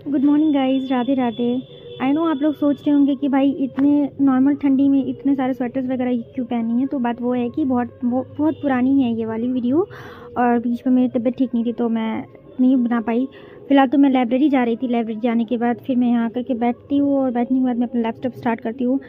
Good morning guys, Radhe Radhe. I know आप लोग सोच रहे होंगे कि भाई इतने नॉर्मल ठंडी में इतने सारे स्वेटर्स वगैरह क्यों पहनी है। तो बात वो है कि बहुत पुरानी है ये वाली वीडियो, और बीच में मेरी तबीयत ठीक नहीं थी तो मैं नहीं बना पाई। फिलहाल तो मैं लाइब्रेरी जा रही थी। लाइब्रेरी जाने के बाद फिर मैं यहाँ आकर के बैठती हूँ और बैठने के बाद मैं अपना लैपटॉप स्टार्ट करती हूँ।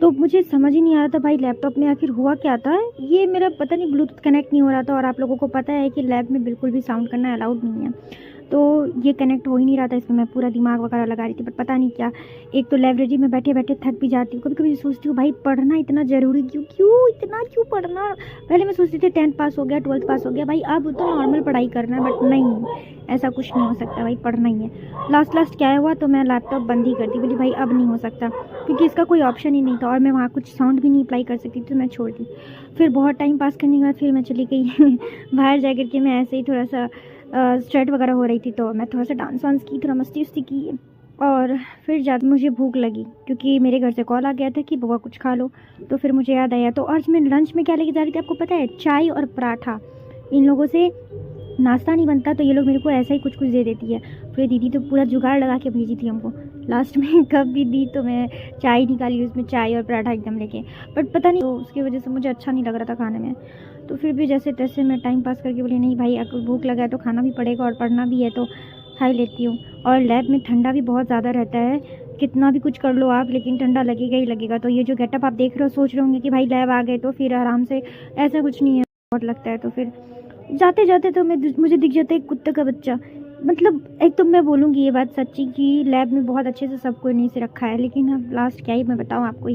तो मुझे समझ ही नहीं आ रहा था भाई लैपटॉप में आखिर हुआ क्या था। ये मेरा पता नहीं ब्लूटूथ कनेक्ट नहीं हो रहा था, और आप लोगों को पता है कि लैब में बिल्कुल भी साउंड करना अलाउड नहीं है। तो ये कनेक्ट हो ही नहीं रहा था। इसमें मैं पूरा दिमाग वगैरह लगा रही थी, बट पता नहीं क्या। एक तो लाइब्रेरी में बैठे बैठे थक भी जाती हूँ। कभी कभी सोचती हूँ भाई पढ़ना इतना ज़रूरी क्यों क्यों इतना क्यों पढ़ना। पहले मैं सोचती थी 10th पास हो गया, 12th पास हो गया भाई, अब तो नॉर्मल पढ़ाई करना है। बट नहीं, ऐसा कुछ नहीं हो सकता भाई, पढ़ना ही है। लास्ट क्या हुआ तो मैं लैपटॉप बंद ही कर दी। बोली भाई अब नहीं हो सकता, क्योंकि इसका कोई ऑप्शन ही नहीं था और मैं वहाँ कुछ साउंड भी नहीं अप्लाई कर सकती, तो मैं छोड़ दी। फिर बहुत टाइम पास करने के बाद फिर मैं चली गई बाहर जा कर के। मैं ऐसे ही थोड़ा सा स्ट्रेट वगैरह हो रही थी, तो मैं थोड़ा सा डांस वांस की, थोड़ा मस्ती उस्ती की। और फिर ज़्यादा मुझे भूख लगी क्योंकि मेरे घर से कॉल आ गया था कि बुआ कुछ खा लो। तो फिर मुझे याद आया। तो आज मैं लंच में क्या लेके जा रही थी आपको पता है? चाय और पराठा। इन लोगों से नाश्ता नहीं बनता तो ये लोग मेरे को ऐसा ही कुछ कुछ दे देती है। फिर दीदी तो पूरा जुगाड़ लगा के भेजी थी हमको। लास्ट में कब भी दी तो मैं चाय निकाली, उसमें चाय और पराठा एकदम लेके। बट पता नहीं तो उसकी वजह से मुझे अच्छा नहीं लग रहा था खाने में। तो फिर भी जैसे तैसे मैं टाइम पास करके बोली नहीं भाई, अगर भूख लगा है तो खाना भी पड़ेगा और पढ़ना भी है तो खा ही लेती हूँ। और लैब में ठंडा भी बहुत ज़्यादा रहता है। कितना भी कुछ कर लो आप, लेकिन ठंडा लगेगा ही लगेगा। तो ये जो गेटअप आप देख रहे हो, सोच रहे होंगे कि भाई लैब आ गए तो फिर आराम से, ऐसा कुछ नहीं है। बहुत लगता है। तो फिर जाते जाते तो मुझे दिख जाता है एक कुत्ते का बच्चा। मतलब एक तो मैं बोलूँगी ये बात सच्ची कि लैब में बहुत अच्छे से सबको नहीं से रखा है, लेकिन अब लास्ट क्या ही मैं बताऊँ आपको।